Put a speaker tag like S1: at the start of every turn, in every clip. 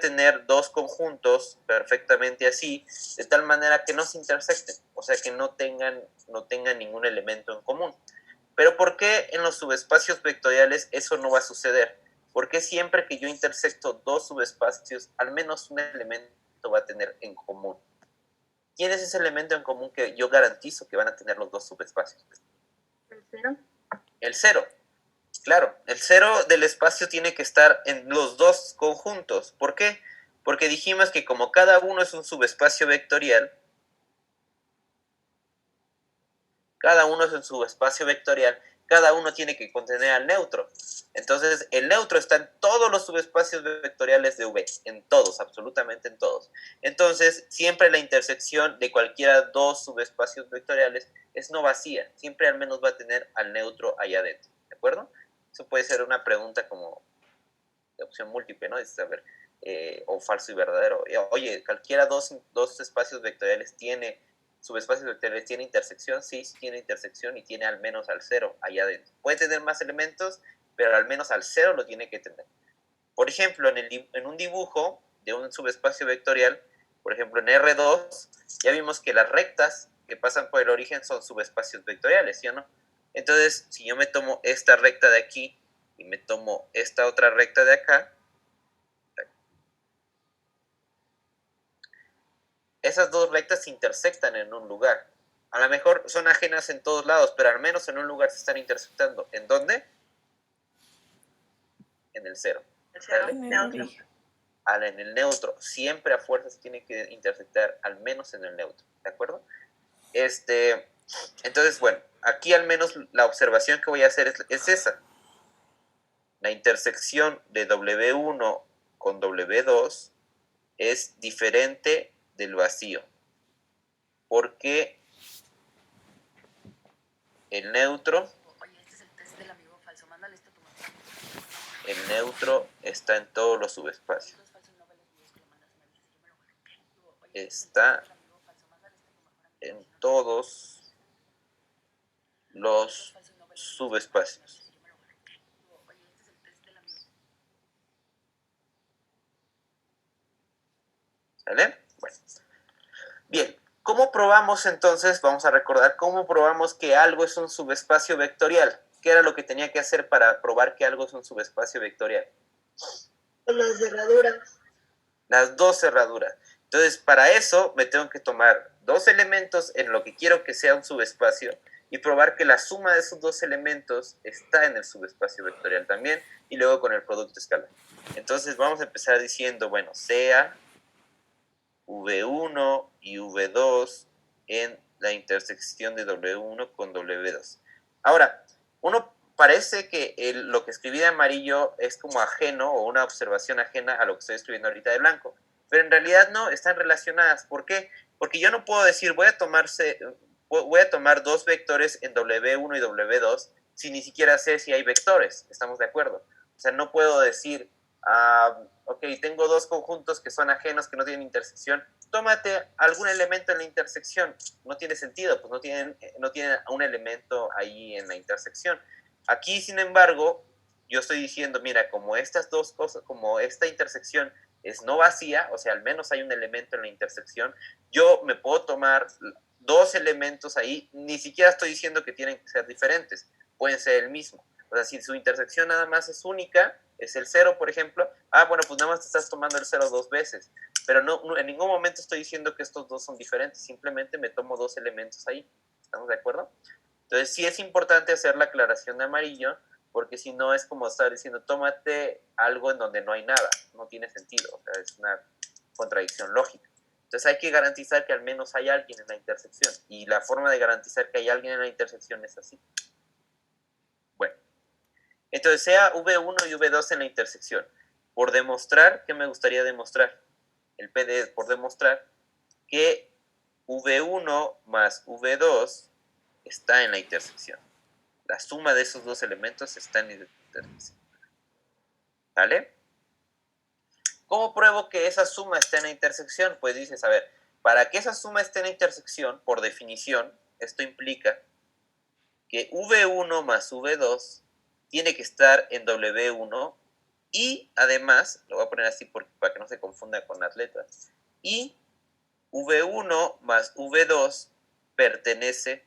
S1: tener dos conjuntos perfectamente así, de tal manera que no se intersecten, o sea, que no tengan ningún elemento en común. Pero ¿por qué en los subespacios vectoriales eso no va a suceder? Porque siempre que yo intersecto dos subespacios, al menos un elemento va a tener en común. ¿Quién es ese elemento en común que yo garantizo que van a tener los dos subespacios?
S2: ¿El cero?
S1: El cero. Claro, el cero del espacio tiene que estar en los dos conjuntos. ¿Por qué? Porque dijimos que como cada uno es un subespacio vectorial, cada uno tiene que contener al neutro. Entonces, el neutro está en todos los subespacios vectoriales de V, en todos, absolutamente en todos. Entonces, siempre la intersección de cualquiera dos subespacios vectoriales es no vacía, siempre al menos va a tener al neutro allá adentro, ¿de acuerdo? Eso puede ser una pregunta como de opción múltiple, ¿no? Es saber, o falso y verdadero. Oye, cualquiera dos espacios vectoriales subespacios vectoriales tiene intersección, sí tiene intersección y tiene al menos al cero allá adentro. Puede tener más elementos, pero al menos al cero lo tiene que tener. Por ejemplo, en un dibujo de un subespacio vectorial, por ejemplo en R2, ya vimos que las rectas que pasan por el origen son subespacios vectoriales, ¿sí o no? Entonces, si yo me tomo esta recta de aquí y me tomo esta otra recta de acá, esas dos rectas se intersectan en un lugar. A lo mejor son ajenas en todos lados, pero al menos en un lugar se están intersectando. ¿En dónde? En el cero.
S2: En el origen.
S1: En el neutro. Siempre a fuerzas tiene que intersectar al menos en el neutro. ¿De acuerdo? Entonces, bueno, aquí al menos la observación que voy a hacer es esa. La intersección de W1 con W2 es diferente del vacío. Porque el neutro está en todos los subespacios. Está en todos los subespacios. ¿Sale? Bueno. Bien, ¿cómo probamos entonces? Vamos a recordar cómo probamos que algo es un subespacio vectorial. ¿Qué era lo que tenía que hacer para probar que algo es un subespacio vectorial?
S2: Las cerraduras.
S1: Las dos cerraduras. Entonces, para eso me tengo que tomar dos elementos en lo que quiero que sea un subespacio y probar que la suma de esos dos elementos está en el subespacio vectorial también y luego con el producto escalar. Entonces vamos a empezar diciendo, bueno, sea V1 y V2 en la intersección de W1 con W2. Ahora, uno parece que lo que escribí de amarillo es como ajeno o una observación ajena a lo que estoy escribiendo ahorita de blanco, pero en realidad no, están relacionadas. ¿Por qué? Porque yo no puedo decir voy a tomar dos vectores en W1 y W2 si ni siquiera sé si hay vectores, ¿estamos de acuerdo? O sea, no puedo decir, ok, tengo dos conjuntos que son ajenos, que no tienen intersección, tómate algún elemento en la intersección. No tiene sentido, pues no tienen un elemento ahí en la intersección. Aquí, sin embargo, yo estoy diciendo, mira, como estas dos cosas, como esta intersección es no vacía, o sea, al menos hay un elemento en la intersección, yo me puedo tomar dos elementos ahí, ni siquiera estoy diciendo que tienen que ser diferentes, pueden ser el mismo. O sea, si su intersección nada más es única, es el cero, por ejemplo, bueno, pues nada más te estás tomando el cero dos veces. Pero no, en ningún momento estoy diciendo que estos dos son diferentes, simplemente me tomo dos elementos ahí. ¿Estamos de acuerdo? Entonces sí es importante hacer la aclaración de amarillo, porque si no es como estar diciendo, tómate algo en donde no hay nada, no tiene sentido, o sea, es una contradicción lógica. Entonces hay que garantizar que al menos hay alguien en la intersección, y la forma de garantizar que hay alguien en la intersección es así. Bueno, entonces sea V1 y V2 en la intersección. Por demostrar, ¿qué me gustaría demostrar? El PD es por demostrar que V1 más V2 está en la intersección. La suma de esos dos elementos está en la intersección. ¿Vale? ¿Cómo pruebo que esa suma está en la intersección? Pues dices, a ver, para que esa suma esté en la intersección, por definición, esto implica que V1 más V2 tiene que estar en W1 Y además, lo voy a poner así para que no se confunda con las letras, y V1 más V2 pertenece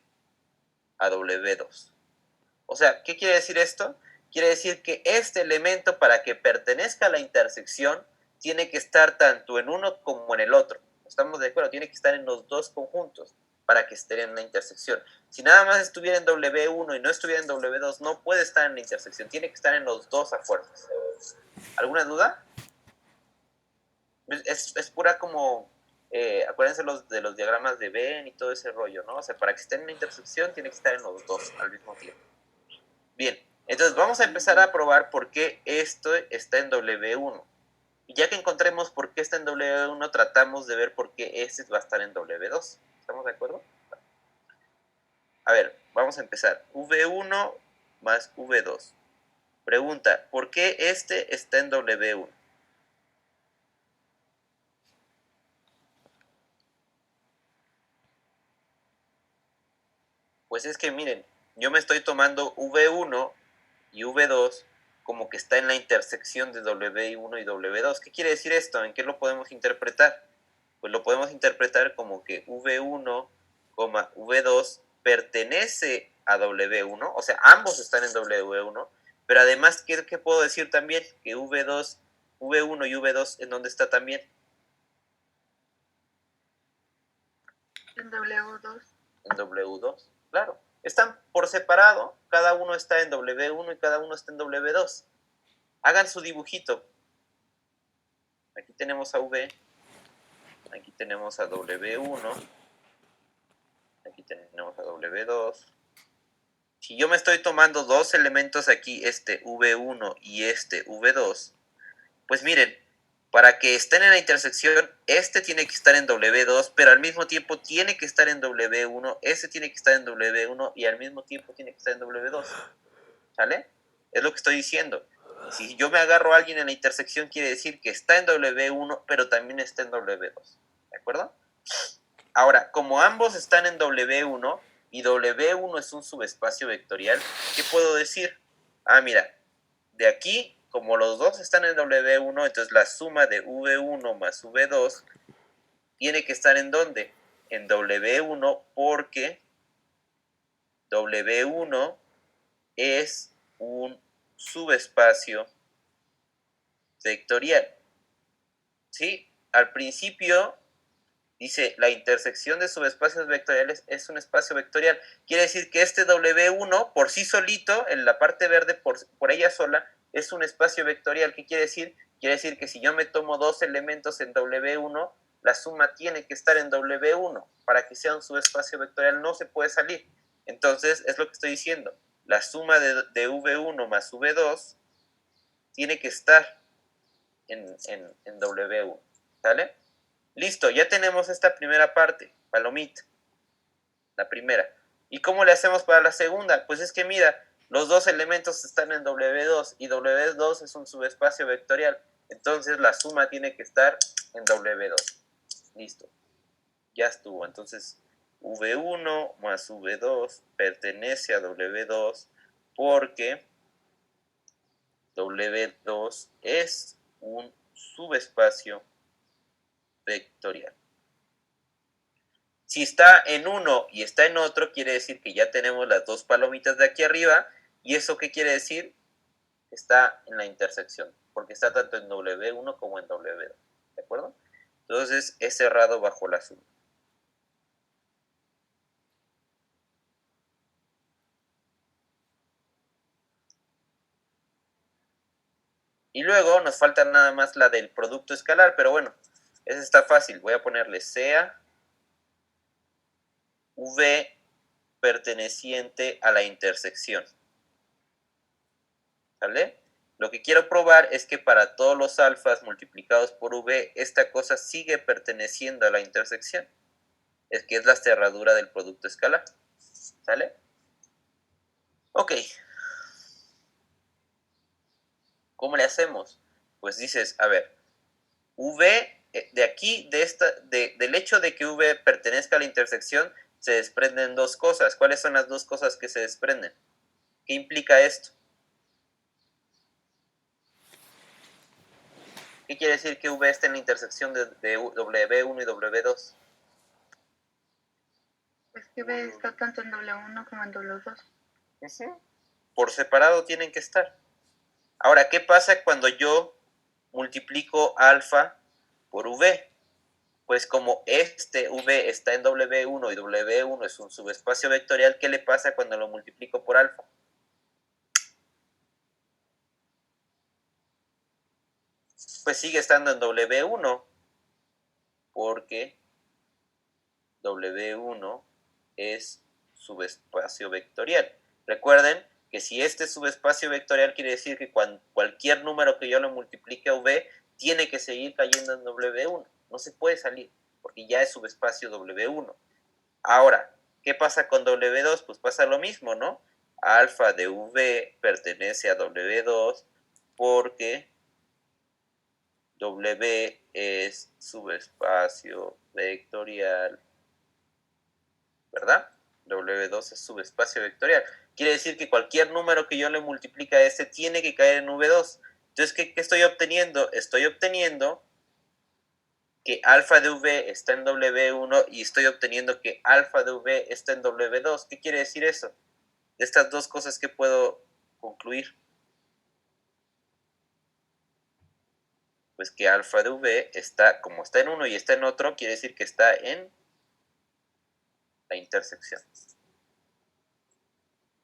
S1: a W2. O sea, ¿qué quiere decir esto? Quiere decir que este elemento, para que pertenezca a la intersección, tiene que estar tanto en uno como en el otro. ¿Estamos de acuerdo? Tiene que estar en los dos conjuntos para que esté en la intersección. Si nada más estuviera en W1 y no estuviera en W2, no puede estar en la intersección. Tiene que estar en los dos a fuerzas. ¿Alguna duda? Es pura como... acuérdense de los diagramas de Venn y todo ese rollo, ¿no? O sea, para que esté en la intersección, tiene que estar en los dos al mismo tiempo. Bien, entonces vamos a empezar a probar por qué esto está en W1. Y ya que encontremos por qué está en W1, tratamos de ver por qué este va a estar en W2. ¿Estamos de acuerdo? A ver, vamos a empezar. V1 más V2. Pregunta, ¿por qué este está en W1? Pues es que miren, yo me estoy tomando V1 y V2 como que está en la intersección de W1 y W2. ¿Qué quiere decir esto? ¿En qué lo podemos interpretar? Pues lo podemos interpretar como que V1, V2 pertenece a W1, o sea, ambos están en W1, pero además, ¿qué puedo decir también? Que V2, V1 y V2, ¿en dónde está también?
S2: En W2.
S1: En W2, claro. Están por separado, cada uno está en W1 y cada uno está en W2. Hagan su dibujito. Aquí tenemos a V, aquí tenemos a W1, aquí tenemos a W2. Si yo me estoy tomando dos elementos aquí, este V1 y este V2, pues miren, para que estén en la intersección, este tiene que estar en W2, pero al mismo tiempo tiene que estar en W1, este tiene que estar en W1 y al mismo tiempo tiene que estar en W2. ¿Sale? Es lo que estoy diciendo. Si yo me agarro a alguien en la intersección, quiere decir que está en W1, pero también está en W2. ¿De acuerdo? Ahora, como ambos están en W1 y W1 es un subespacio vectorial, ¿qué puedo decir? Ah, mira, de aquí, como los dos están en W1, entonces la suma de V1 más V2 tiene que estar ¿en dónde? En W1, porque W1 es un subespacio vectorial. ¿Sí? Al principio dice, la intersección de subespacios vectoriales es un espacio vectorial. Quiere decir que este W1 por sí solito, en la parte verde por ella sola, es un espacio vectorial. ¿Qué quiere decir? Quiere decir que si yo me tomo dos elementos en W1, la suma tiene que estar en W1. Para que sea un subespacio vectorial no se puede salir. Entonces, es lo que estoy diciendo. La suma de V1 más V2 tiene que estar en W1. ¿Sale? Listo, ya tenemos esta primera parte, palomita, la primera. ¿Y cómo le hacemos para la segunda? Pues es que mira, los dos elementos están en W2 y W2 es un subespacio vectorial. Entonces la suma tiene que estar en W2. Listo, ya estuvo. Entonces V1 más V2 pertenece a W2 porque W2 es un subespacio vectorial. Si está en uno y está en otro, quiere decir que ya tenemos las dos palomitas de aquí arriba. ¿Y eso qué quiere decir? Está en la intersección, porque está tanto en W1 como en W2. ¿De acuerdo? Entonces es cerrado bajo la suma. Y luego nos falta nada más la del producto escalar, pero bueno, esa está fácil. Voy a ponerle sea V perteneciente a la intersección. ¿Sale? Lo que quiero probar es que para todos los alfas multiplicados por V, esta cosa sigue perteneciendo a la intersección. Es que es la cerradura del producto escalar. ¿Sale? Ok. ¿Cómo le hacemos? Pues dices, a ver, V, de aquí, del hecho de que V pertenezca a la intersección, se desprenden dos cosas. ¿Cuáles son las dos cosas que se desprenden? ¿Qué implica esto? ¿Qué quiere decir que V está en la intersección de W1 y W2?
S2: Es que B está tanto en W1 como en W2.
S1: Por separado tienen que estar. Ahora, ¿qué pasa cuando yo multiplico alfa por V? Pues como este V está en W1 y W1 es un subespacio vectorial, ¿qué le pasa cuando lo multiplico por alfa? Pues sigue estando en W1, porque W1 es subespacio vectorial. Recuerden que si este es subespacio vectorial, quiere decir que cualquier número que yo lo multiplique a V tiene que seguir cayendo en W1. No se puede salir, porque ya es subespacio W1. Ahora, ¿qué pasa con W2? Pues pasa lo mismo, ¿no? Alfa de V pertenece a W2 porque W es subespacio vectorial, ¿verdad? W2 es subespacio vectorial. Quiere decir que cualquier número que yo le multiplique a este tiene que caer en V2. Entonces, ¿qué estoy obteniendo? Estoy obteniendo que alfa de V está en W1 y estoy obteniendo que alfa de V está en W2. ¿Qué quiere decir eso? De estas dos cosas que puedo concluir. Pues que alfa de V está, como está en uno y está en otro, quiere decir que está en la intersección.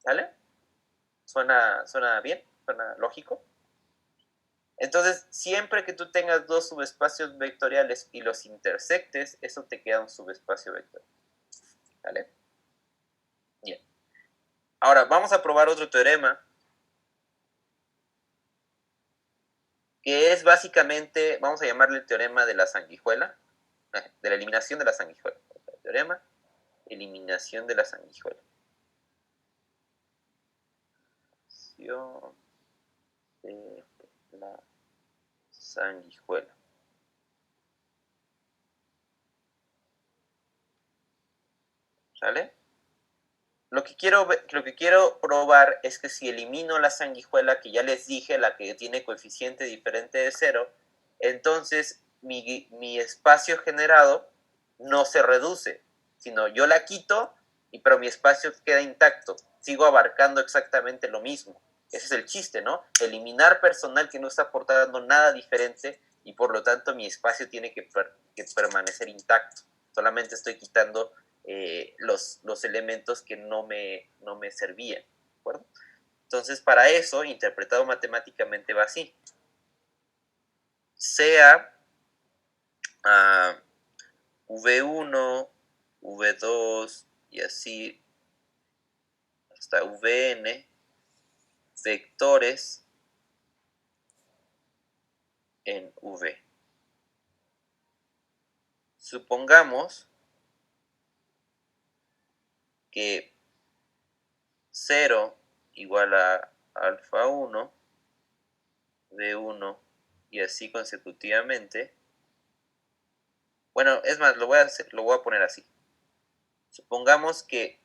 S1: ¿Vale? ¿Suena bien? ¿Suena lógico? Entonces, siempre que tú tengas dos subespacios vectoriales y los intersectes, eso te queda un subespacio vectorial. ¿Vale? Bien. Ahora, vamos a probar otro teorema, que es básicamente, vamos a llamarle el teorema de la sanguijuela, de la eliminación de la sanguijuela. El teorema, eliminación de la sanguijuela. De la sanguijuela. ¿Sale? Lo que quiero probar es que si elimino la sanguijuela, que ya les dije, la que tiene coeficiente diferente de 0, entonces mi espacio generado no se reduce, sino yo la quito, pero mi espacio queda intacto. Sigo abarcando exactamente lo mismo. Ese es el chiste, ¿no? Eliminar personal que no está aportando nada diferente y por lo tanto mi espacio tiene que permanecer intacto. Solamente estoy quitando los elementos que no me servían, ¿de acuerdo? Entonces, para eso, interpretado matemáticamente va así. Sea V1, V2 y así hasta Vn vectores en V. Supongamos que 0 igual a alfa 1, V1 y así consecutivamente. Bueno, es más, lo voy a poner así. Supongamos que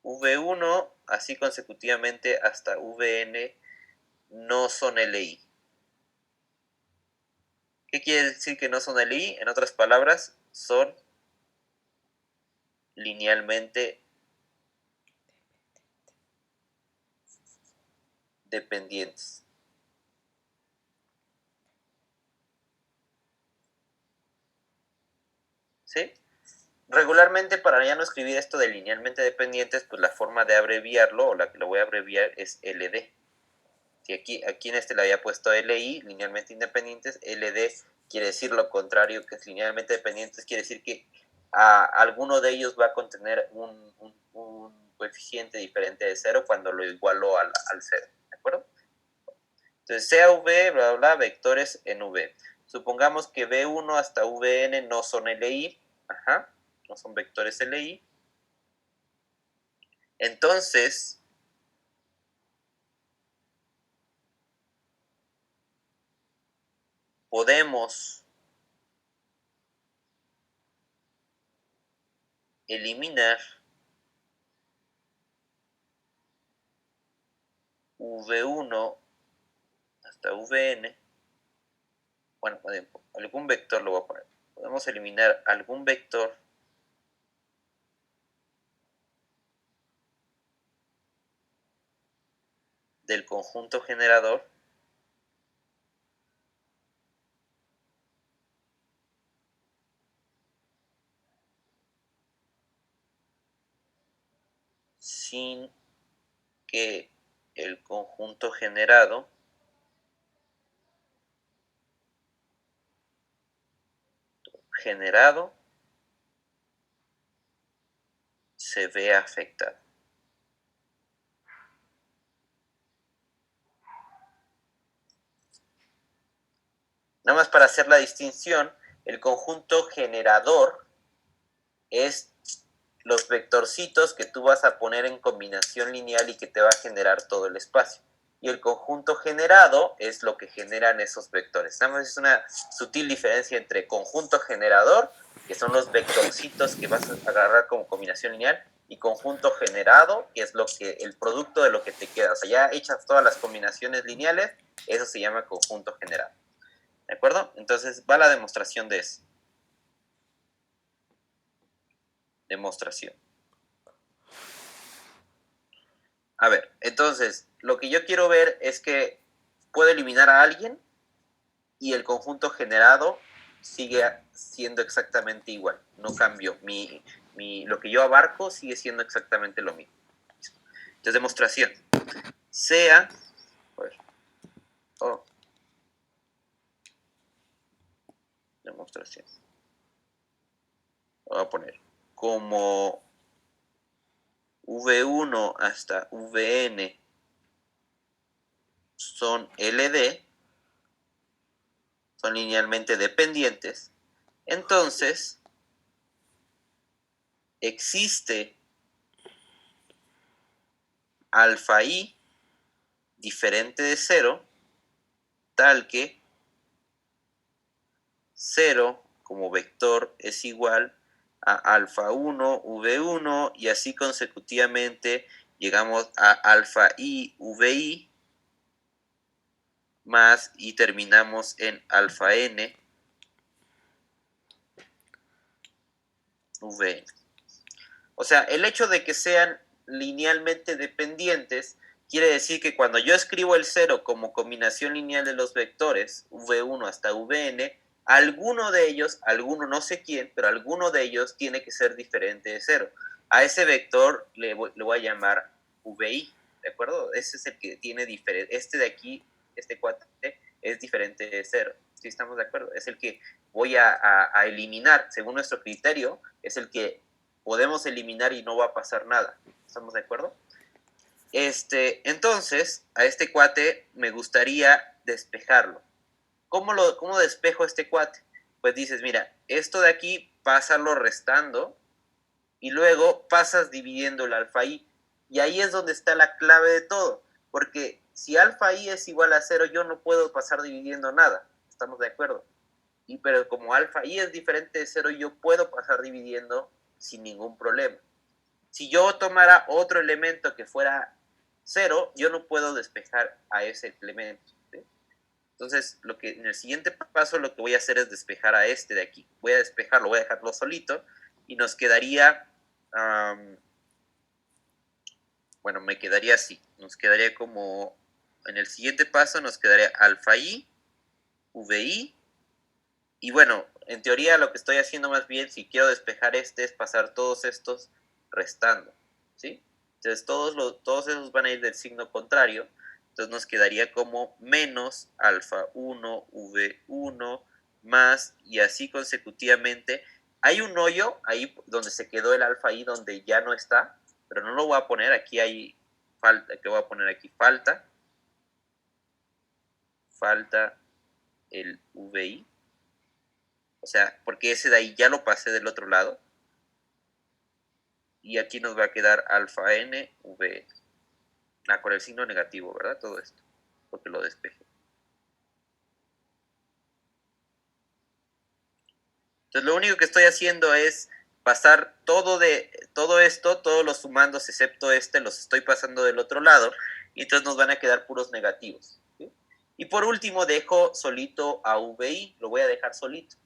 S1: V1 así consecutivamente hasta Vn no son LI. ¿Qué quiere decir que no son LI? En otras palabras, son linealmente dependientes. ¿Sí? Regularmente, para ya no escribir esto de linealmente dependientes, pues la forma de abreviarlo, o la que lo voy a abreviar, es LD. Si aquí en este le había puesto LI, linealmente independientes, LD quiere decir lo contrario, que es linealmente dependientes, quiere decir que alguno de ellos va a contener un coeficiente diferente de 0 cuando lo igualó al 0, ¿de acuerdo? Entonces, sea V, bla, bla, bla, vectores en V. Supongamos que V1 hasta Vn no son LI, no son vectores LI. Entonces, podemos eliminar V1 hasta Vn bueno, algún vector lo voy a poner. Podemos eliminar algún vector del conjunto generador sin que el conjunto generado se vea afectado. Nada más para hacer la distinción, el conjunto generador es los vectorcitos que tú vas a poner en combinación lineal y que te va a generar todo el espacio. Y el conjunto generado es lo que generan esos vectores. Nada más es una sutil diferencia entre conjunto generador, que son los vectorcitos que vas a agarrar como combinación lineal, y conjunto generado, que es el producto de lo que te queda. O sea, ya hechas todas las combinaciones lineales, eso se llama conjunto generado. ¿De acuerdo? Entonces va la demostración de eso. Demostración. A ver, entonces, lo que yo quiero ver es que puedo eliminar a alguien y el conjunto generado sigue siendo exactamente igual. No cambió. Lo que yo abarco sigue siendo exactamente lo mismo. Entonces, demostración. Sea... demostración. Voy a poner como V1 hasta Vn son LD, son linealmente dependientes, entonces existe alfa i diferente de 0, tal que 0 como vector es igual a alfa 1 v1 y así consecutivamente llegamos a alfa i vi más y terminamos en alfa n vn. O sea, el hecho de que sean linealmente dependientes quiere decir que cuando yo escribo el 0 como combinación lineal de los vectores v1 hasta vn, alguno de ellos, alguno no sé quién, pero alguno de ellos tiene que ser diferente de 0. A ese vector le voy a llamar vi, ¿de acuerdo? Ese es el que tiene diferente, este de aquí, este cuate, es diferente de 0. ¿Sí estamos de acuerdo? Es el que voy a eliminar, según nuestro criterio, es el que podemos eliminar y no va a pasar nada. ¿Estamos de acuerdo? Entonces, a este cuate me gustaría despejarlo. ¿Cómo despejo este cuate? Pues dices, mira, esto de aquí pásalo restando y luego pasas dividiendo el alfa i. Y ahí es donde está la clave de todo. Porque si alfa i es igual a 0, yo no puedo pasar dividiendo nada. ¿Estamos de acuerdo? Pero como alfa i es diferente de 0, yo puedo pasar dividiendo sin ningún problema. Si yo tomara otro elemento que fuera 0, yo no puedo despejar a ese elemento. ¿sí? Entonces, en el siguiente paso lo que voy a hacer es despejar a este de aquí. Voy a despejarlo, voy a dejarlo solito y nos quedaría, bueno, me quedaría así. Nos quedaría como, en el siguiente paso nos quedaría alfa i, vi, y bueno, en teoría lo que estoy haciendo más bien, si quiero despejar este, es pasar todos estos restando, ¿sí? Entonces todos esos van a ir del signo contrario, entonces nos quedaría como menos alfa 1, v1, más, y así consecutivamente. Hay un hoyo ahí donde se quedó el alfa i, donde ya no está, pero no lo voy a poner, aquí hay falta, que voy a poner aquí falta el vi. O sea, porque ese de ahí ya lo pasé del otro lado. Y aquí nos va a quedar alfa n, v. Con el signo negativo, ¿verdad? Todo esto. Porque lo despeje. Entonces lo único que estoy haciendo es pasar todo esto, todos los sumandos excepto este, los estoy pasando del otro lado. Y entonces nos van a quedar puros negativos. ¿sí? Y por último dejo solito a VI, lo voy a dejar solito.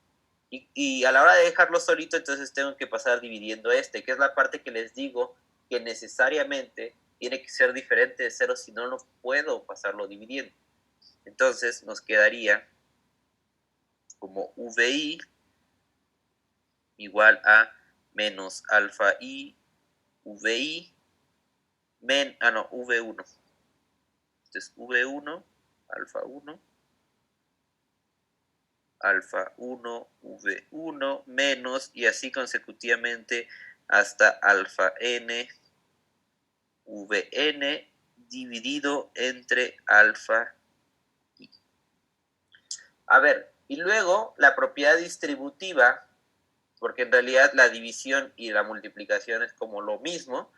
S1: Y a la hora de dejarlo solito, entonces tengo que pasar dividiendo que es la parte que les digo que necesariamente tiene que ser diferente de 0, si no, no puedo pasarlo dividiendo. Entonces nos quedaría como VI igual a menos alfa I, VI, V1. Entonces V1, alfa 1, alfa 1, V1, menos, y así consecutivamente hasta alfa N, Vn, dividido entre alfa I. A ver, y luego la propiedad distributiva, porque en realidad la división y la multiplicación es como lo mismo.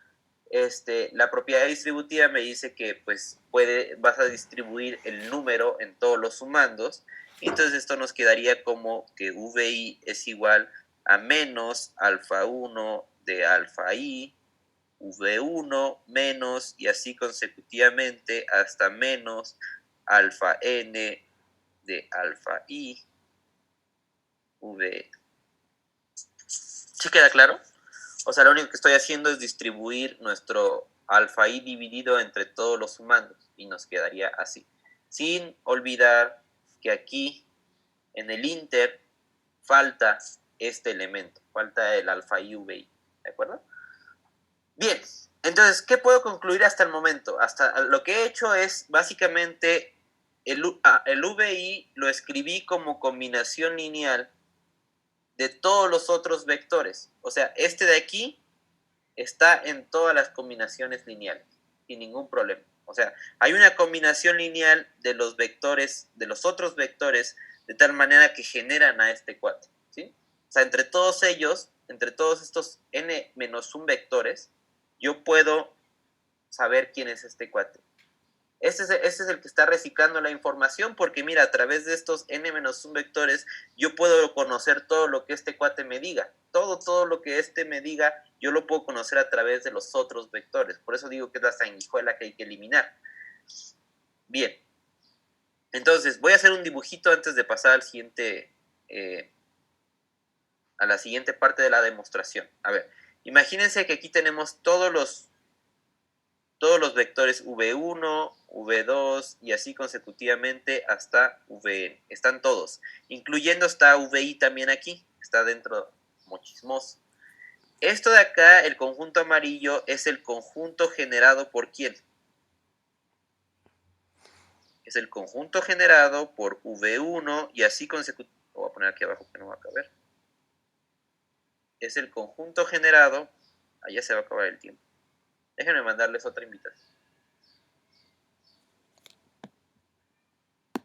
S1: La propiedad distributiva me dice que pues vas a distribuir el número en todos los sumandos, y entonces esto nos quedaría como que VI es igual a menos alfa 1 de alfa I, V1 menos, y así consecutivamente hasta menos alfa N de alfa I, V. ¿Sí queda claro? O sea, lo único que estoy haciendo es distribuir nuestro alfa I dividido entre todos los sumandos, y nos quedaría así. Sin olvidar que aquí en el inter falta este elemento, falta el alfa I VI, ¿de acuerdo? Bien, entonces, ¿qué puedo concluir hasta el momento? Hasta lo que he hecho es básicamente el VI lo escribí como combinación lineal de todos los otros vectores. O sea, este de aquí está en todas las combinaciones lineales, sin ningún problema. O sea, hay una combinación lineal de los vectores, de los otros vectores, de tal manera que generan a este cuate, ¿sí? O sea, entre todos ellos, entre todos estos n-1 vectores, yo puedo saber quién es este cuate. Este es el que está reciclando la información, porque mira, a través de estos n-1 vectores, yo puedo conocer todo lo que este cuate me diga. Todo lo que este me diga, yo lo puedo conocer a través de los otros vectores. Por eso digo que es la sanguijuela que hay que eliminar. Bien. Entonces, voy a hacer un dibujito antes de pasar al siguiente, a la siguiente parte de la demostración. A ver, imagínense que aquí tenemos todos los vectores V1, V2 y así consecutivamente hasta Vn. Están todos, incluyendo está Vi también aquí, está dentro como chismoso. Esto de acá, el conjunto amarillo, es el conjunto generado por ¿quién? Es el conjunto generado por V1 y así consecutivamente. Lo voy a poner aquí abajo que no va a caber. Es el conjunto generado. Allá se va a acabar el tiempo. Déjenme mandarles otra invitación.